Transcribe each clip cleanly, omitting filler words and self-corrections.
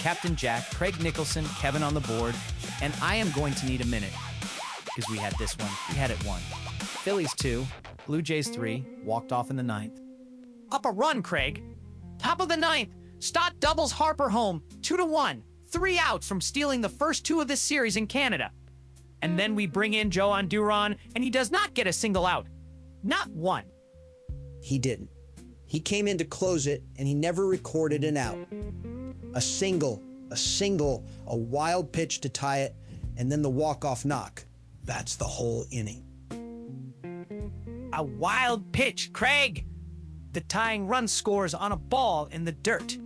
Captain Jack, Craig Nicholson, Kevin on the board, and I am going to need a minute because we had this one. We had it 1. Phillies 2, Blue Jays 3, walked off in the 9th. Up a run, Craig. Top of the 9th, Stott doubles Harper home, 2-1, 3 outs from stealing the first 2 of this series in Canada. And then we bring in Jhoan Duran, and he does not get a single out. Not one. He didn't. He came in to close it, and he never recorded an out. A single, a wild pitch to tie it, and then the walk-off knock. That's the whole inning. A wild pitch, Craig! The tying run scores on a ball in the dirt.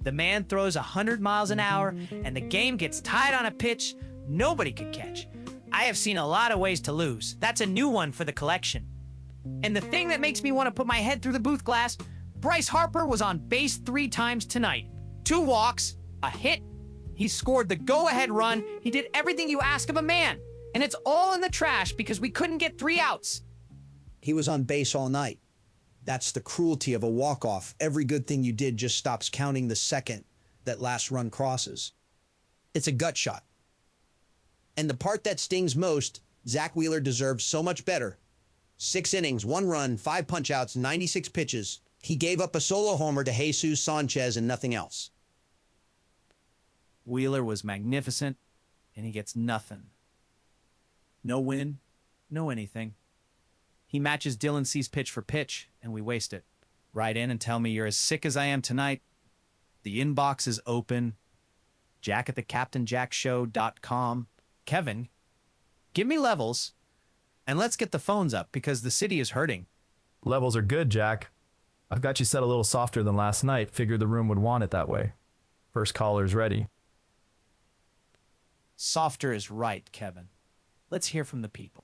The man throws 100 miles an hour, and the game gets tied on a pitch nobody could catch. I have seen a lot of ways to lose. That's a new one for the collection. And the thing that makes me want to put my head through the booth glass, Bryce Harper was on base 3 times tonight. 2 walks, a hit. He scored the go-ahead run. He did everything you ask of a man. And it's all in the trash because we couldn't get 3 outs. He was on base all night. That's the cruelty of a walk-off. Every good thing you did just stops counting the second that last run crosses. It's a gut shot. And the part that stings most, Zack Wheeler deserves so much better. 6 innings, 1 run, 5 punch-outs, 96 pitches. He gave up a solo homer to Jesús Sánchez and nothing else. Wheeler was magnificent, and he gets nothing. No win, no anything. He matches Dylan C's pitch for pitch, and we waste it. Write in and tell me you're as sick as I am tonight. The inbox is open. Jack at thecaptainjackshow.com. Kevin, give me levels, and let's get the phones up because the city is hurting. Levels are good, Jack. I've got you set a little softer than last night. Figured the room would want it that way. First caller's ready. Softer is right, Kevin. Let's hear from the people.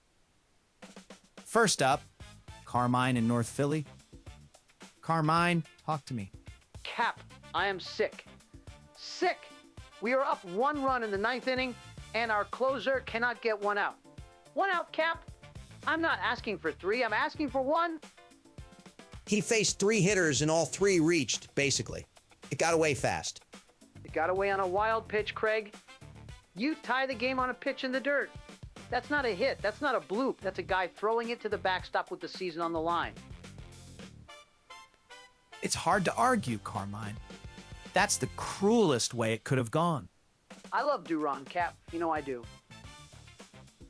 First up, Carmine in North Philly. Carmine, talk to me. Cap, I am sick. Sick! We are up 1 run in the 9th inning, and our closer cannot get 1 out. 1 out, Cap? I'm not asking for 3, I'm asking for 1. He faced 3 hitters and all 3 reached, basically. It got away fast. It got away on a wild pitch, Craig. You tie the game on a pitch in the dirt. That's not a hit. That's not a bloop. That's a guy throwing it to the backstop with the season on the line. It's hard to argue, Carmine. That's the cruelest way it could have gone. I love Duran, Cap. You know I do.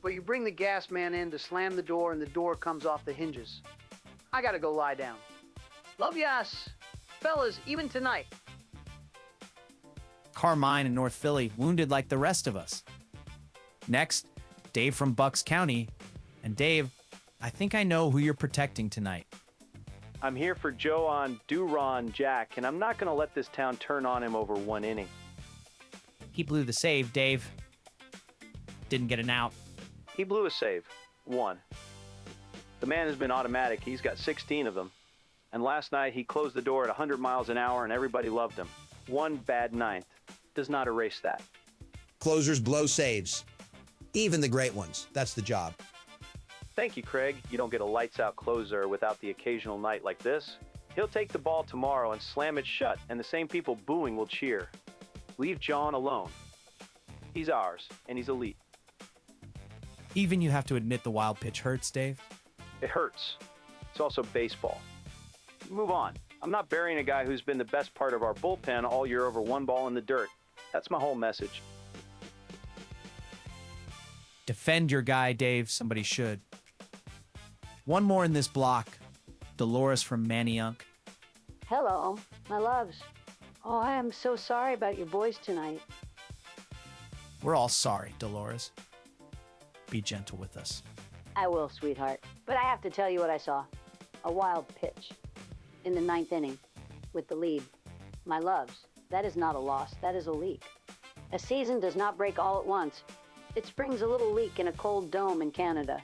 But you bring the gas man in to slam the door and the door comes off the hinges. I gotta go lie down. Love yas. Fellas, even tonight. Carmine in North Philly, wounded like the rest of us. Next, Dave from Bucks County. And Dave, I think I know who you're protecting tonight. I'm here for Jhoan Duran, Jack, and I'm not going to let this town turn on him over 1 inning. He blew the save, Dave. Didn't get an out. He blew a save. 1. The man has been automatic. He's got 16 of them. And last night, he closed the door at 100 miles an hour, and everybody loved him. 1 bad 9th does not erase that. Closers blow saves. Even the great ones. That's the job. Thank you, Craig. You don't get a lights-out closer without the occasional night like this. He'll take the ball tomorrow and slam it shut, and the same people booing will cheer. Leave Jhoan alone. He's ours, and he's elite. Even you have to admit the wild pitch hurts, Dave? It hurts. It's also baseball. Move on. I'm not burying a guy who's been the best part of our bullpen all year over 1 ball in the dirt. That's my whole message. Defend your guy, Dave. Somebody should. One more in this block. Dolores from Manayunk. Hello, my loves. Oh, I am so sorry about your boys tonight. We're all sorry, Dolores. Be gentle with us. I will, sweetheart. But I have to tell you what I saw. A wild pitch in the 9th inning with the lead. My loves, that is not a loss. That is a leak. A season does not break all at once. It springs a little leak in a cold dome in Canada,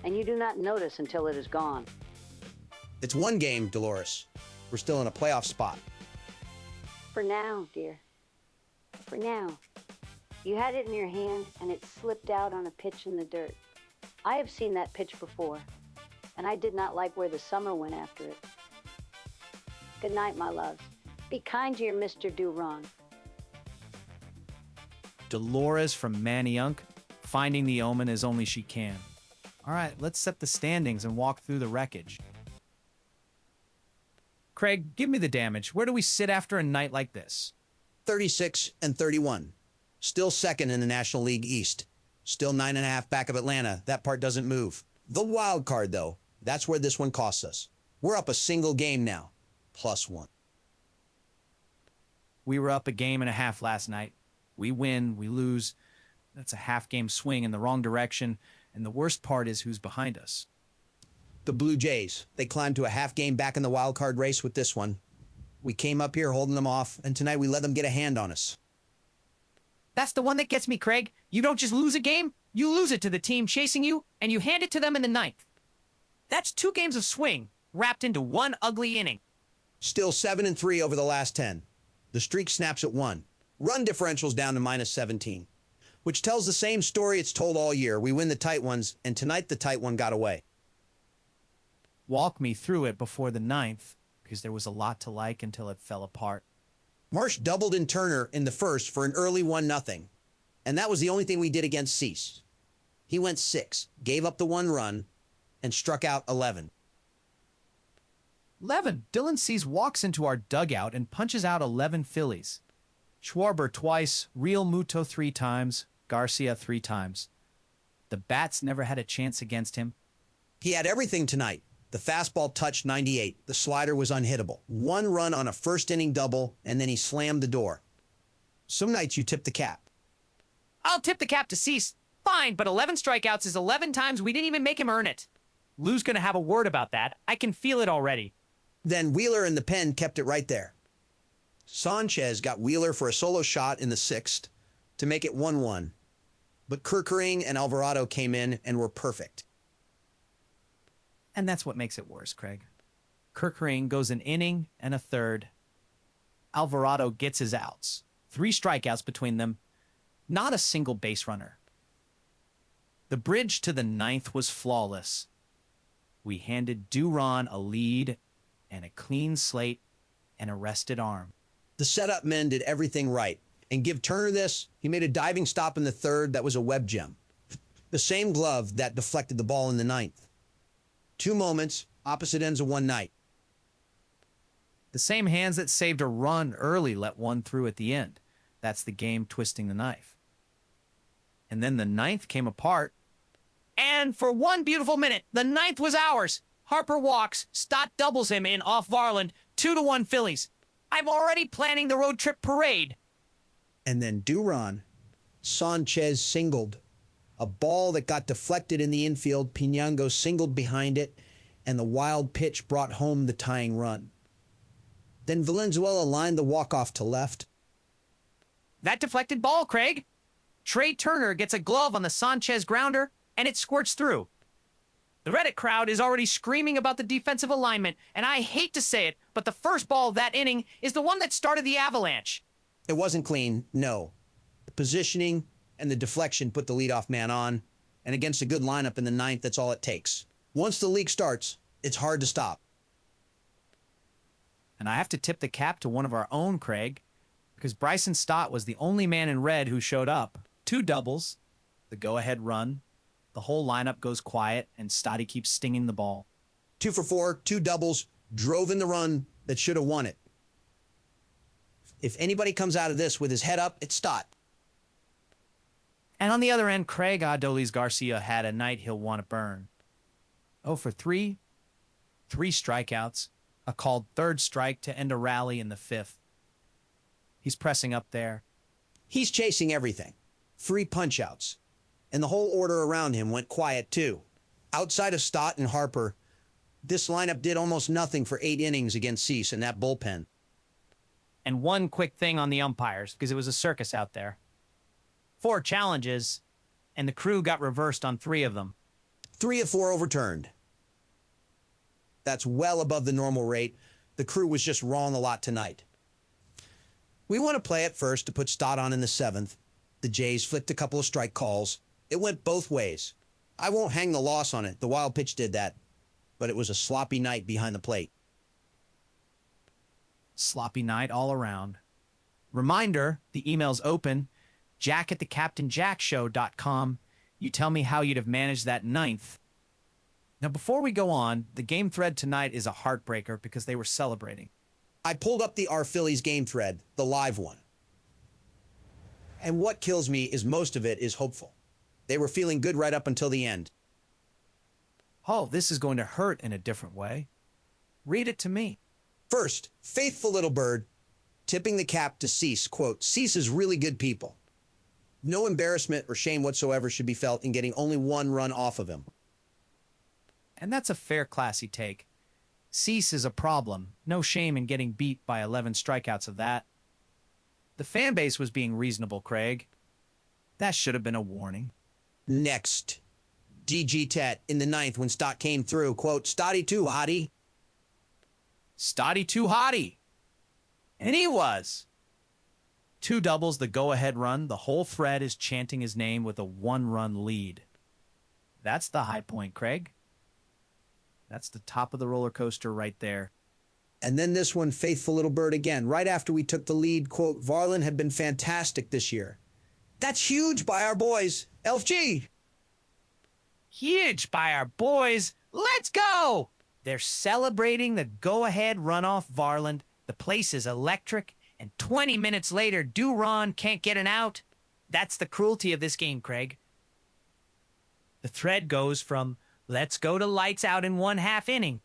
and you do not notice until it is gone. It's 1 game, Dolores. We're still in a playoff spot. For now, dear. For now. You had it in your hand, and it slipped out on a pitch in the dirt. I have seen that pitch before, and I did not like where the summer went after it. Good night, my loves. Be kind to your Mr. Duran. Dolores from Manayunk, finding the omen as only she can. All right, let's set the standings and walk through the wreckage. Craig, give me the damage. Where do we sit after a night like this? 36 and 31. Still second in the National League East. Still 9.5 back of Atlanta. That part doesn't move. The wild card, though, that's where this one costs us. We're up a single game now, +1. We were up a game and a half last night. We win, we lose. That's a half-game swing in the wrong direction, and the worst part is who's behind us. The Blue Jays, they climbed to a half game back in the wild card race with this one. We came up here holding them off, and tonight we let them get a hand on us. That's the one that gets me, Craig. You don't just lose a game, you lose it to the team chasing you, and you hand it to them in the ninth. That's 2 games of swing wrapped into one ugly inning. Still 7 and 3 over the last 10. The streak snaps at 1. Run differential's down to -17, which tells the same story it's told all year. We win the tight ones, and tonight the tight one got away. Walk me through it before the ninth, because there was a lot to like until it fell apart. Marsh doubled in Turner in the first for an early 1-0, and that was the only thing we did against Cease. He went 6, gave up the 1 run, and struck out 11. 11. Dylan Cease walks into our dugout and punches out 11 Phillies. Schwarber twice, Real Muto 3 times, Garcia 3 times. The bats never had a chance against him. He had everything tonight. The fastball touched 98. The slider was unhittable. 1 run on a first-inning double, and then he slammed the door. Some nights you tip the cap. I'll tip the cap to Cease. Fine, but 11 strikeouts is 11 times we didn't even make him earn it. Lou's going to have a word about that. I can feel it already. Then Wheeler in the pen kept it right there. Sanchez got Wheeler for a solo shot in the 6th to make it 1-1. But Kerkering and Alvarado came in and were perfect. And that's what makes it worse, Craig. Kerkering goes an inning and a third. Alvarado gets his outs. 3 strikeouts between them. Not a single base runner. The bridge to the ninth was flawless. We handed Duran a lead and a clean slate and a rested arm. The setup men did everything right. And give Turner this, he made a diving stop in the 3rd that was a web gem. The same glove that deflected the ball in the 9th. 2 moments, opposite ends of one night. The same hands that saved a run early let one through at the end. That's the game twisting the knife. And then the 9th came apart. And for 1 beautiful minute, the 9th was ours. Harper walks, Stott doubles him in off Varland, 2-1 Phillies. I'm already planning the road trip parade. And then Duran, Sanchez singled. A ball that got deflected in the infield, Piñango singled behind it, and the wild pitch brought home the tying run. Then Valenzuela lined the walk-off to left. That deflected ball, Craig. Trey Turner gets a glove on the Sanchez grounder, and it squirts through. The Reddit crowd is already screaming about the defensive alignment, and I hate to say it, but the first ball of that inning is the one that started the avalanche. It wasn't clean, no. The positioning and the deflection put the leadoff man on, and against a good lineup in the 9th, that's all it takes. Once the leak starts, it's hard to stop. And I have to tip the cap to one of our own, Craig, because Bryson Stott was the only man in red who showed up. 2 doubles, the go-ahead run, the whole lineup goes quiet, and Stotty keeps stinging the ball. 2 for 4, 2 doubles, drove in the run that should have won it. If anybody comes out of this with his head up, it's Stott. And on the other end, Craig Adolis Garcia had a night he'll want to burn. 0 for 3, 3 strikeouts, a called 3rd strike to end a rally in the 5th. He's pressing up there. He's chasing everything. 3 punch-outs. And the whole order around him went quiet, too. Outside of Stott and Harper, this lineup did almost nothing for 8 innings against Cease in that bullpen. And one quick thing on the umpires, because it was a circus out there. 4 challenges, and the crew got reversed on 3 of them. 3 of 4 overturned. That's well above the normal rate. The crew was just wrong a lot tonight. We want to play at first to put Stott on in the 7th. The Jays flipped a couple of strike calls. It went both ways. I won't hang the loss on it. The wild pitch did that. But it was a sloppy night behind the plate. Sloppy night all around. Reminder, the email's open. Jack at thecaptainjackshow.com. You tell me how you'd have managed that ninth. Now, before we go on, the game thread tonight is a heartbreaker because they were celebrating. I pulled up our Phillies game thread, the live one. And what kills me is most of it is hopeful. They were feeling good right up until the end. Oh, this is going to hurt in a different way. Read it to me. First, faithful little bird, tipping the cap to Cease. Quote, Cease is really good people. No embarrassment or shame whatsoever should be felt in getting only one run off of him. And that's a fair, classy take. Cease is a problem. No shame in getting beat by 11 strikeouts of that. The fan base was being reasonable, Craig. That should have been a warning. Next, DG Tet in the ninth when Stott came through. Quote, Stotty too, hottie. Stotty too hottie. And he was. 2 doubles, the go-ahead run. The whole thread is chanting his name with a 1-run lead. That's the high point, Craig. That's the top of the roller coaster right there. And then this one, faithful little bird again. Right after we took the lead, quote, Varland had been fantastic this year. That's huge by our boys. Elf G. Huge by our boys. Let's go! They're celebrating the go-ahead run off Varland. The place is electric. And 20 minutes later, Duran can't get an out. That's the cruelty of this game, Craig. The thread goes from let's go to lights out in 1/2 inning.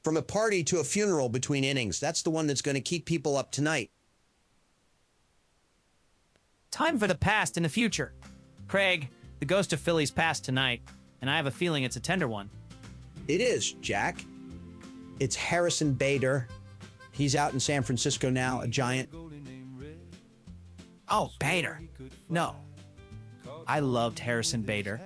From a party to a funeral between innings. That's the one that's going to keep people up tonight. Time for the past and the future. Craig, the ghost of Phillies passed tonight, and I have a feeling it's a tender one. It is, Jack. It's Harrison Bader. He's out in San Francisco now, a Giant. Oh, Bader. No. I loved Harrison Bader.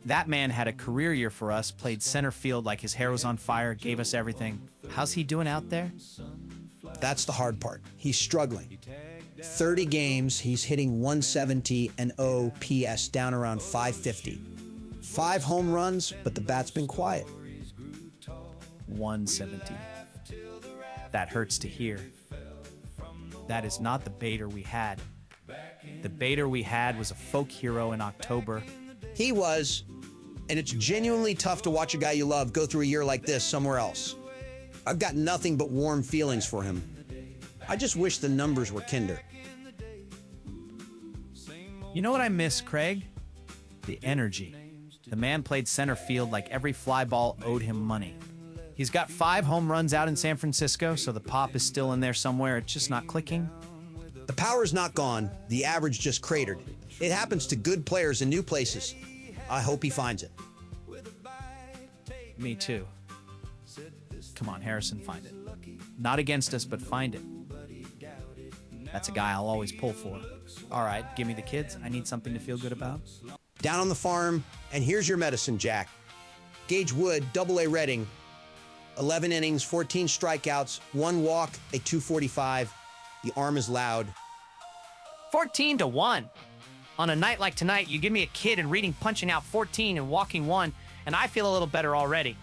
That man had a career year for us, played center field like his hair was on fire, gave us everything. How's he doing out there? That's the hard part. He's struggling. 30 games, he's hitting 170 and OPS down around 550. 5 home runs, but the bat's been quiet. 170. That hurts to hear. That is not the Bader we had. The Bader we had was a folk hero in October. He was, and it's genuinely tough to watch a guy you love go through a year like this somewhere else. I've got nothing but warm feelings for him. I just wish the numbers were kinder. You know what I miss, Craig? The energy. The man played center field like every fly ball owed him money. He's got 5 home runs out in San Francisco, so the pop is still in there somewhere. It's just not clicking. The power's not gone. The average just cratered. It happens to good players in new places. I hope he finds it. Me too. Come on, Harrison, find it. Not against us, but find it. That's a guy I'll always pull for. All right, give me the kids. I need something to feel good about. Down on the farm, and here's your medicine, Jack. Gage Wood, Double-A Reading. 11 innings, 14 strikeouts, 1 walk, a 245. The arm is loud. 14-1. On a night like tonight, you give me a kid and reading punching out 14 and walking 1, and I feel a little better already.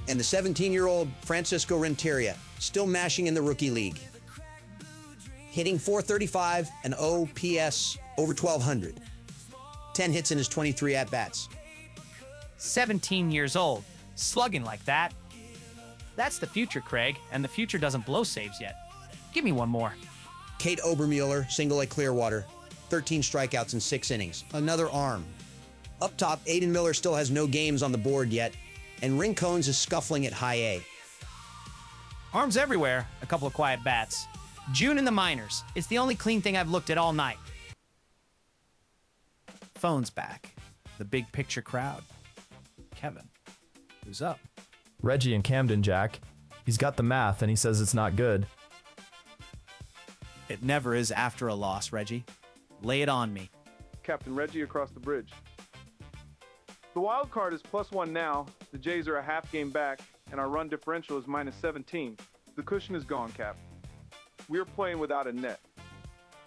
And the 17-year-old Francisco Renteria, still mashing in the rookie league. Hitting 435 and OPS over 1,200. 10 hits in his 23 at-bats. 17 years old, slugging like that. That's the future, Craig, and the future doesn't blow saves yet. Give me one more. Kate Obermueller, Single-A Clearwater. 13 strikeouts in 6 innings. Another arm. Up top, Aiden Miller still has no games on the board yet, and Rincones is scuffling at high A. Arms everywhere, a couple of quiet bats. June in the minors. It's the only clean thing I've looked at all night. Phone's back. The big picture crowd. Kevin, who's up? Reggie in Camden, Jack. He's got the math and he says it's not good. It never is after a loss, Reggie. Lay it on me. Captain Reggie across the bridge. The wild card is +1 now. The Jays are a half game back, and our run differential is -17. The cushion is gone, Cap. We are playing without a net.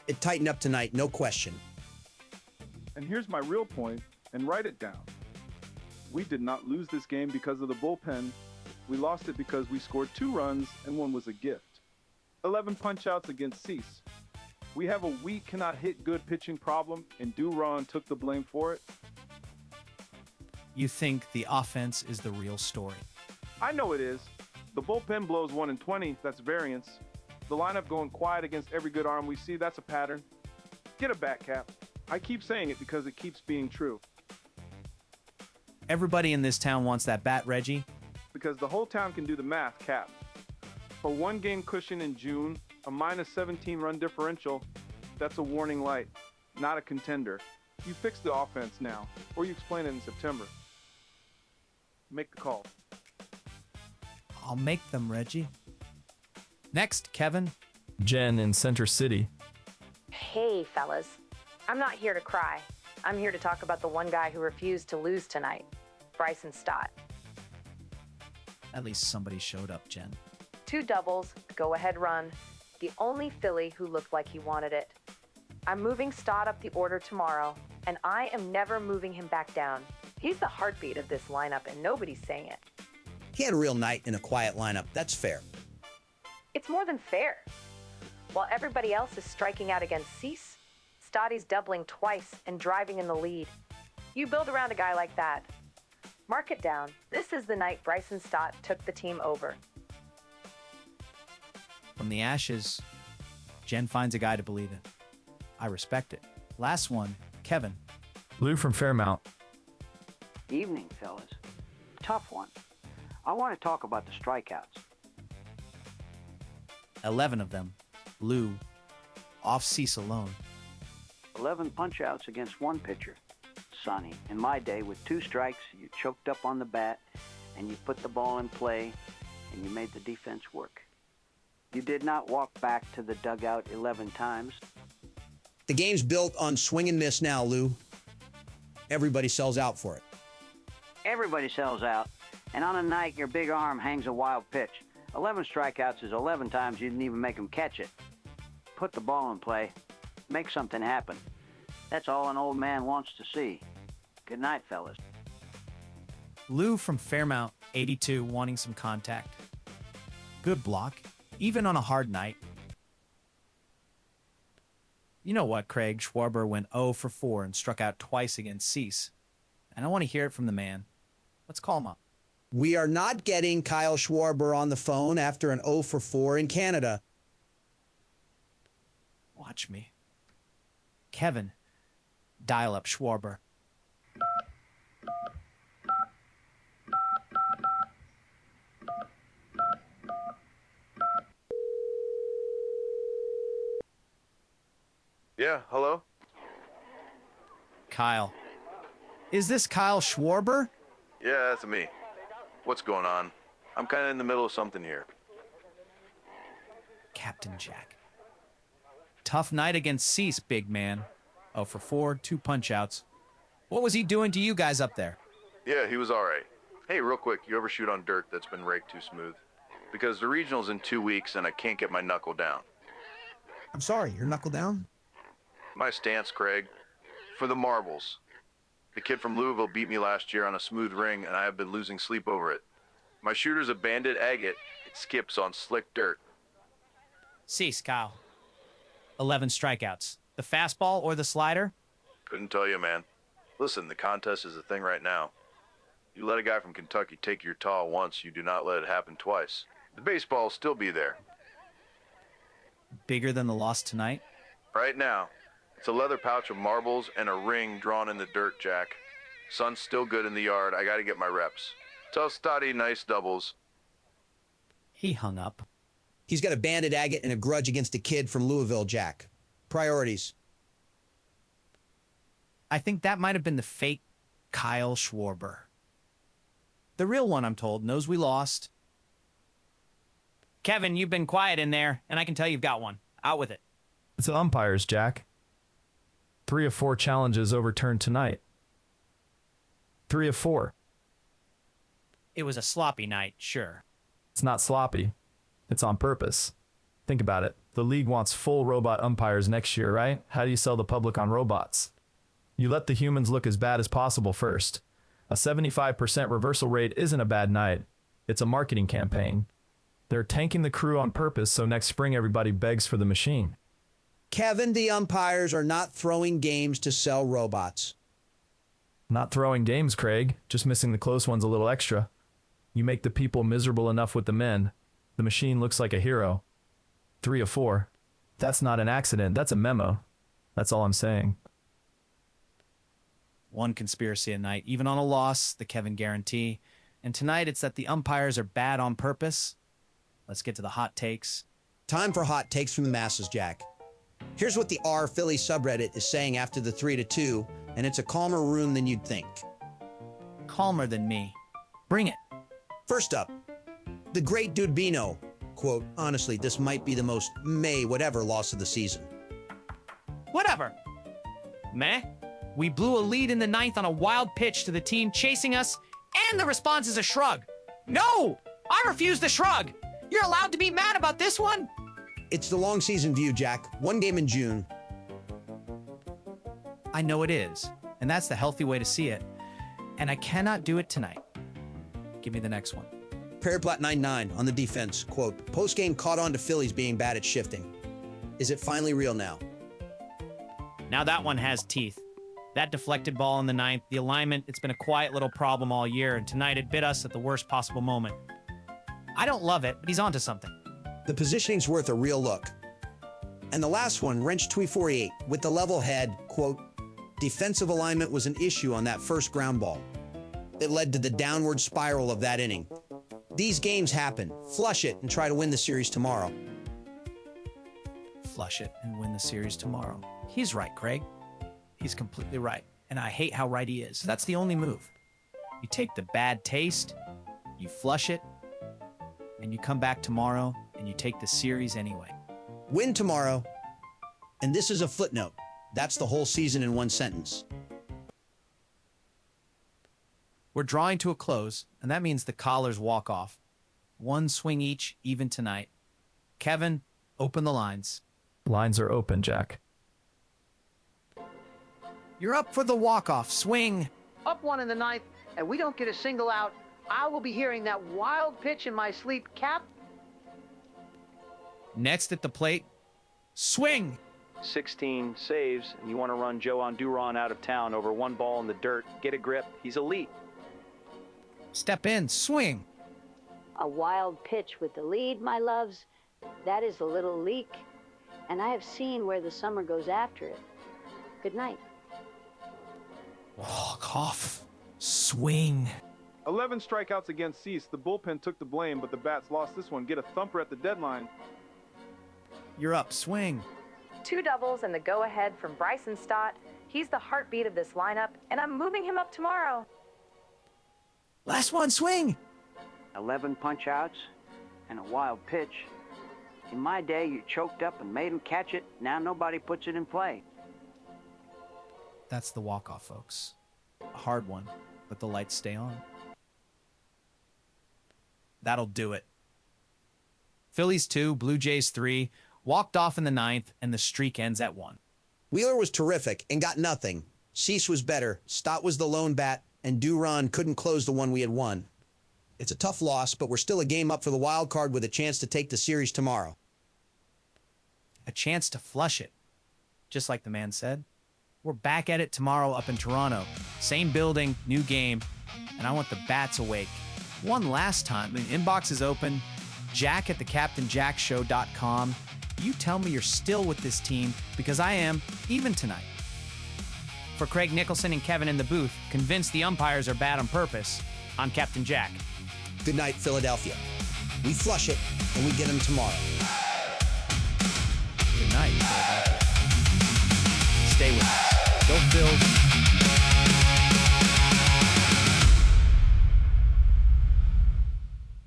It tightened up tonight, no question. And here's my real point, and write it down. We did not lose this game because of the bullpen. We lost it because we scored 2 runs and 1 was a gift. 11 punch-outs against Cease. We have a we cannot hit good pitching problem, and Duran took the blame for it. You think the offense is the real story. I know it is. The bullpen blows 1 in 20, that's variance. The lineup going quiet against every good arm we see, that's a pattern. Get a bat, Cap. I keep saying it because it keeps being true. Everybody in this town wants that bat, Reggie. Because the whole town can do the math, Cap. For 1 game cushion in June, a minus 17 run differential, that's a warning light, not a contender. You fix the offense now, or you explain it in September. Make the call. I'll make them, Reggie. Next, Kevin. Jen in Center City. Hey, fellas. I'm not here to cry. I'm here to talk about the one guy who refused to lose tonight, Bryson Stott. At least somebody showed up, Jen. 2 doubles, go-ahead run. The only Philly who looked like he wanted it. I'm moving Stott up the order tomorrow, and I am never moving him back down. He's the heartbeat of this lineup, and nobody's saying it. He had a real night in a quiet lineup. That's fair. It's more than fair. While everybody else is striking out against Cease, Stotty's doubling twice and driving in the lead. You build around a guy like that. Mark it down. This is the night Bryson Stott took the team over. From the ashes, Jen finds a guy to believe in. I respect it. Last one, Kevin. Lou from Fairmount. Evening, fellas. Tough one. I want to talk about the strikeouts. 11 of them. Lou, off Cease alone. 11 punch-outs against 1 pitcher. Sonny, in my day, with 2 strikes, you choked up on the bat, and you put the ball in play, and you made the defense work. You did not walk back to the dugout 11 times. The game's built on swing and miss now, Lou. Everybody sells out for it. Everybody sells out, and on a night your big arm hangs a wild pitch. 11 strikeouts is 11 times you didn't even make them catch it. Put the ball in play. Make something happen. That's all an old man wants to see. Good night, fellas. Lou from Fairmount, 82, wanting some contact. Good block, even on a hard night. You know what, Craig? Schwarber went 0 for 4 and struck out twice against Cease. And I want to hear it from the man. Let's call him up. We are not getting Kyle Schwarber on the phone after an 0 for 4 in Canada. Watch me. Kevin, dial up Schwarber. Yeah, hello? Kyle. Is this Kyle Schwarber? Yeah, that's me. What's going on? I'm kind of in the middle of something here. Captain Jack. Tough night against Cease, big man. 0 for 4, 2 punch-outs. What was he doing to you guys up there? Yeah, he was all right. Hey, real quick, you ever shoot on dirt that's been raked too smooth? Because the regional's in 2 weeks and I can't get my knuckle down. I'm sorry, your knuckle down? My stance, Craig. For the marbles. The kid from Louisville beat me last year on a smooth ring, and I have been losing sleep over it. My shooter's a banded agate. It skips on slick dirt. Cease, Kyle. 11 strikeouts. The fastball or the slider? Couldn't tell you, man. Listen, the contest is a thing right now. You let a guy from Kentucky take your tall once, you do not let it happen twice. The baseball will still be there. Bigger than the loss tonight? Right now. It's a leather pouch of marbles and a ring drawn in the dirt, Jack. Sun's still good in the yard. I gotta get my reps. Tell Stotty nice doubles. He hung up. He's got a banded agate and a grudge against a kid from Louisville, Jack. Priorities. I think that might have been the fake Kyle Schwarber. The real one, I'm told, knows we lost. Kevin, you've been quiet in there, and I can tell you've got one. Out with it. It's the umpires, Jack. 3 of 4 challenges overturned tonight. 3 of 4. It was a sloppy night, sure. It's not sloppy. It's on purpose. Think about it. The league wants full robot umpires next year, right? How do you sell the public on robots? You let the humans look as bad as possible first. A 75% reversal rate isn't a bad night. It's a marketing campaign. They're tanking the crew on purpose so next spring everybody begs for the machine. Kevin, the umpires are not throwing games to sell robots. Not throwing games, Craig. Just missing the close ones a little extra. You make the people miserable enough with the men. The machine looks like a hero. 3 of 4. That's not an accident. That's a memo. That's all I'm saying. One conspiracy a night, even on a loss, the Kevin guarantee. And tonight it's that the umpires are bad on purpose. Let's get to the hot takes. Time for hot takes from the masses, Jack. Here's what the Phillies subreddit is saying after the 3-2, and it's a calmer room than you'd think. Calmer than me. Bring it. First up, the great Dude Bino, quote, honestly, this might be the most whatever loss of the season. Whatever. Meh. We blew a lead in the 9th on a wild pitch to the team chasing us, and the response is a shrug. No! I refuse the shrug! You're allowed to be mad about this one? It's the long season view, Jack. One game in June. I know it is, and that's the healthy way to see it. And I cannot do it tonight. Give me the next one. Paraplat 99 on the defense, quote, post-game caught on to Phillies being bad at shifting. Is it finally real now? Now that one has teeth. That deflected ball in the 9th, the alignment, it's been a quiet little problem all year, and tonight it bit us at the worst possible moment. I don't love it, but he's onto something. The positioning's worth a real look. And the last one, Wrench 248, with the level head, quote, defensive alignment was an issue on that first ground ball. It led to the downward spiral of that inning. These games happen. Flush it and try to win the series tomorrow. Flush it and win the series tomorrow. He's right, Craig. He's completely right. And I hate how right he is. That's the only move. You take the bad taste, you flush it, and you come back tomorrow and you take the series anyway. Win tomorrow. And this is a footnote. That's the whole season in one sentence. We're drawing to a close, and that means the callers walk off. One swing each, even tonight. Kevin, open the lines. Lines are open, Jack. You're up for the walk-off. Swing. Up one in the 9th, and we don't get a single out. I will be hearing that wild pitch in my sleep, Cap. Next at the plate. Swing. 16 saves, and you want to run Jhoan Duran out of town over one ball in the dirt. Get a grip. He's elite. Step in. Swing. A wild pitch with the lead, my loves. That is a little leak. And I have seen where the summer goes after it. Good night. Walk off. Swing. 11 strikeouts against Cease. The bullpen took the blame, but the Bats lost this one. Get a thumper at the deadline. You're up. Swing. 2 doubles and the go-ahead from Bryson Stott. He's the heartbeat of this lineup, and I'm moving him up tomorrow. Last one. Swing. 11 punch-outs and a wild pitch. In my day, you choked up and made him catch it. Now nobody puts it in play. That's the walk-off, folks. A hard one, but the lights stay on. That'll do it. Phillies 2, Blue Jays 3, walked off in the 9th, and the streak ends at 1. Wheeler was terrific and got nothing. Cease was better. Stott was the lone bat, and Duran couldn't close the one we had won. It's a tough loss, but we're still a game up for the wild card with a chance to take the series tomorrow. A chance to flush it. Just like the man said. We're back at it tomorrow up in Toronto. Same building, new game, and I want the bats awake. One last time. The inbox is open. Jack at thecaptainjackshow.com. You tell me you're still with this team, because I am, even tonight. For Craig Nicholson and Kevin in the booth, convinced the umpires are bad on purpose, I'm Captain Jack. Good night, Philadelphia. We flush it, and we get them tomorrow. Good night, Philadelphia. Stay with us. Go Phils.